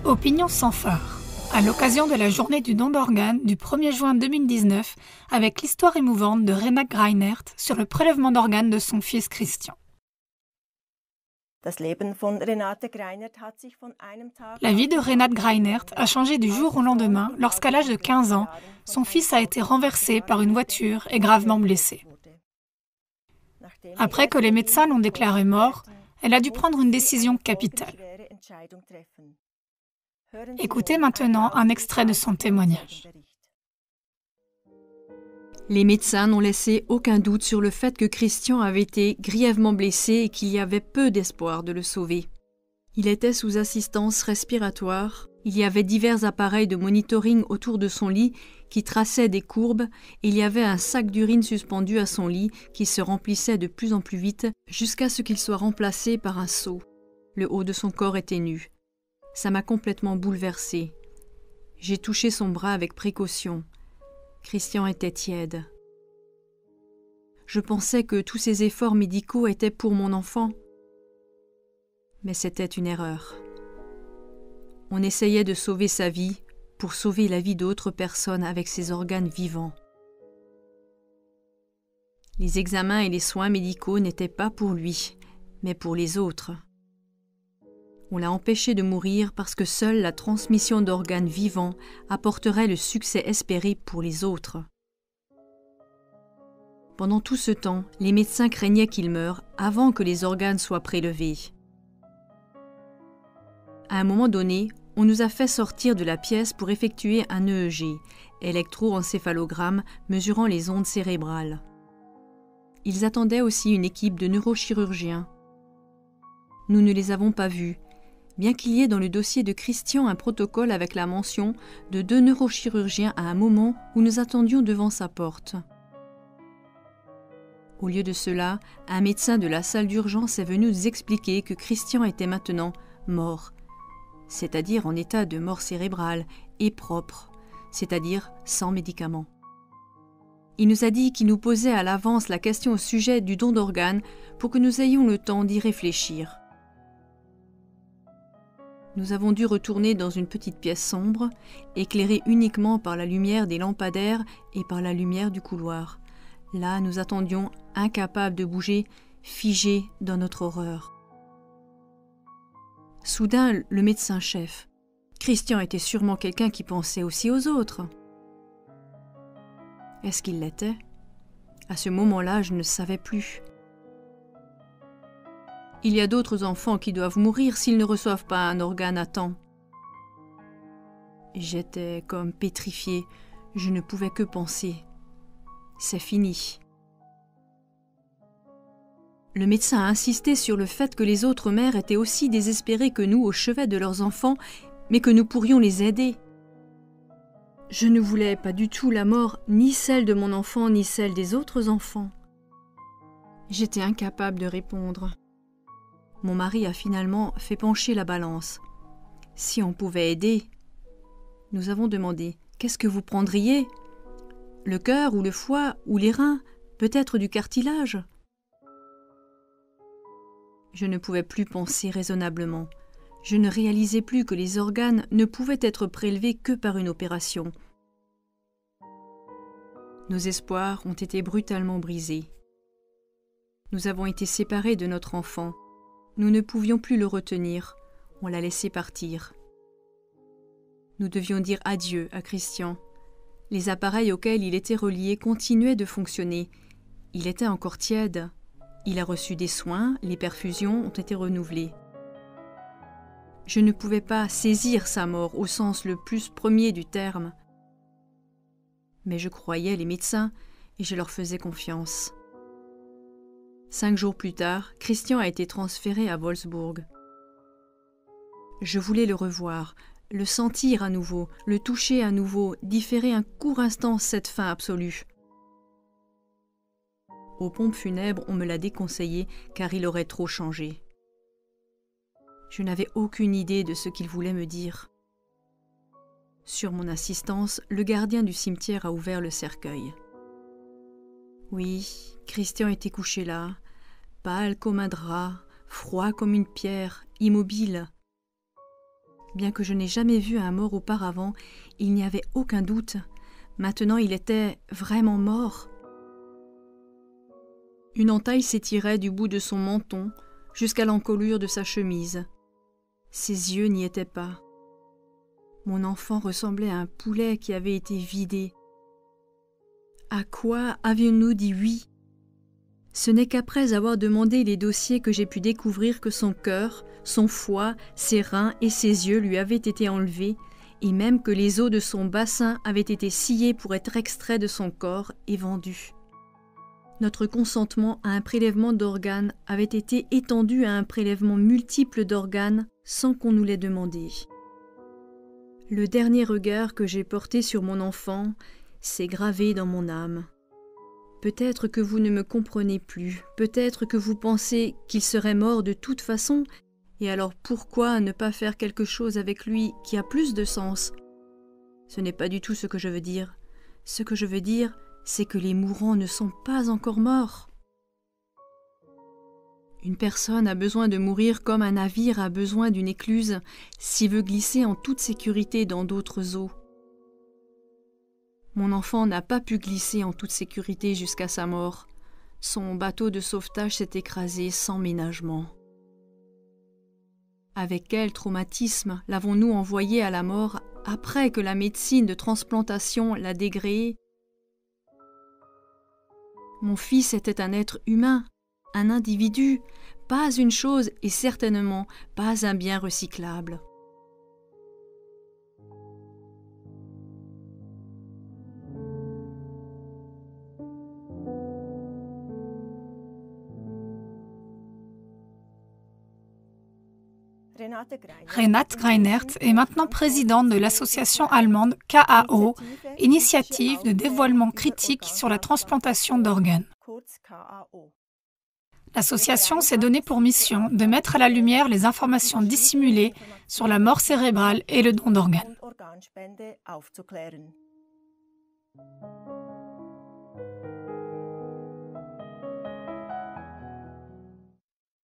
Opinion sans phare, à l'occasion de la journée du don d'organes du 1er juin 2019, avec l'histoire émouvante de Renate Greinert sur le prélèvement d'organes de son fils Christian. La vie de Renate Greinert a changé du jour au lendemain lorsqu'à l'âge de 15 ans, son fils a été renversé par une voiture et gravement blessé. Après que les médecins l'ont déclaré mort, elle a dû prendre une décision capitale. Écoutez maintenant un extrait de son témoignage. Les médecins n'ont laissé aucun doute sur le fait que Christian avait été grièvement blessé et qu'il y avait peu d'espoir de le sauver. Il était sous assistance respiratoire, il y avait divers appareils de monitoring autour de son lit qui traçaient des courbes, et il y avait un sac d'urine suspendu à son lit qui se remplissait de plus en plus vite jusqu'à ce qu'il soit remplacé par un seau. Le haut de son corps était nu. Ça m'a complètement bouleversée. J'ai touché son bras avec précaution. Christian était tiède. Je pensais que tous ces efforts médicaux étaient pour mon enfant. Mais c'était une erreur. On essayait de sauver sa vie pour sauver la vie d'autres personnes avec ses organes vivants. Les examens et les soins médicaux n'étaient pas pour lui, mais pour les autres. On l'a empêché de mourir parce que seule la transmission d'organes vivants apporterait le succès espéré pour les autres. Pendant tout ce temps, les médecins craignaient qu'il meure avant que les organes soient prélevés. À un moment donné, on nous a fait sortir de la pièce pour effectuer un EEG, électroencéphalogramme mesurant les ondes cérébrales. Ils attendaient aussi une équipe de neurochirurgiens. Nous ne les avons pas vus, bien qu'il y ait dans le dossier de Christian un protocole avec la mention de 2 neurochirurgiens à un moment où nous attendions devant sa porte. Au lieu de cela, un médecin de la salle d'urgence est venu nous expliquer que Christian était maintenant mort, c'est-à-dire en état de mort cérébrale, et propre, c'est-à-dire sans médicaments. Il nous a dit qu'il nous posait à l'avance la question au sujet du don d'organes pour que nous ayons le temps d'y réfléchir. Nous avons dû retourner dans une petite pièce sombre, éclairée uniquement par la lumière des lampadaires et par la lumière du couloir. Là, nous attendions, incapables de bouger, figés dans notre horreur. Soudain, le médecin-chef. Christian était sûrement quelqu'un qui pensait aussi aux autres. Est-ce qu'il l'était ? À ce moment-là, je ne savais plus. Il y a d'autres enfants qui doivent mourir s'ils ne reçoivent pas un organe à temps. J'étais comme pétrifiée, je ne pouvais que penser. C'est fini. Le médecin a insisté sur le fait que les autres mères étaient aussi désespérées que nous au chevet de leurs enfants, mais que nous pourrions les aider. Je ne voulais pas du tout la mort, ni celle de mon enfant, ni celle des autres enfants. J'étais incapable de répondre. Mon mari a finalement fait pencher la balance. Si on pouvait aider, nous avons demandé « Qu'est-ce que vous prendriez ? Le cœur ou le foie ou les reins, peut-être du cartilage ?» Je ne pouvais plus penser raisonnablement. Je ne réalisais plus que les organes ne pouvaient être prélevés que par une opération. Nos espoirs ont été brutalement brisés. Nous avons été séparés de notre enfant. Nous ne pouvions plus le retenir, on l'a laissé partir. Nous devions dire adieu à Christian. Les appareils auxquels il était relié continuaient de fonctionner. Il était encore tiède. Il a reçu des soins, les perfusions ont été renouvelées. Je ne pouvais pas saisir sa mort au sens le plus premier du terme. Mais je croyais les médecins et je leur faisais confiance. 5 jours plus tard, Christian a été transféré à Wolfsburg. Je voulais le revoir, le sentir à nouveau, le toucher à nouveau, différer un court instant cette fin absolue. Aux pompes funèbres, on me l'a déconseillé car il aurait trop changé. Je n'avais aucune idée de ce qu'il voulait me dire. Sur mon insistance, le gardien du cimetière a ouvert le cercueil. Oui, Christian était couché là, pâle comme un drap, froid comme une pierre, immobile. Bien que je n'ai jamais vu un mort auparavant, il n'y avait aucun doute. Maintenant, il était vraiment mort. Une entaille s'étirait du bout de son menton jusqu'à l'encolure de sa chemise. Ses yeux n'y étaient pas. Mon enfant ressemblait à un poulet qui avait été vidé. À quoi avions-nous dit oui? Ce n'est qu'après avoir demandé les dossiers que j'ai pu découvrir que son cœur, son foie, ses reins et ses yeux lui avaient été enlevés, et même que les os de son bassin avaient été sciés pour être extraits de son corps et vendus. Notre consentement à un prélèvement d'organes avait été étendu à un prélèvement multiple d'organes sans qu'on nous l'ait demandé. Le dernier regard que j'ai porté sur mon enfant s'est gravé dans mon âme. Peut-être que vous ne me comprenez plus, peut-être que vous pensez qu'il serait mort de toute façon, et alors pourquoi ne pas faire quelque chose avec lui qui a plus de sens? Ce n'est pas du tout ce que je veux dire. Ce que je veux dire, c'est que les mourants ne sont pas encore morts. Une personne a besoin de mourir comme un navire a besoin d'une écluse s'il veut glisser en toute sécurité dans d'autres eaux. Mon enfant n'a pas pu glisser en toute sécurité jusqu'à sa mort. Son bateau de sauvetage s'est écrasé sans ménagement. Avec quel traumatisme l'avons-nous envoyé à la mort après que la médecine de transplantation l'a dégréé? Mon fils était un être humain, un individu, pas une chose et certainement pas un bien recyclable. Renate Greinert est maintenant présidente de l'association allemande KAO, Initiative de dévoilement critique sur la transplantation d'organes. L'association s'est donnée pour mission de mettre à la lumière les informations dissimulées sur la mort cérébrale et le don d'organes.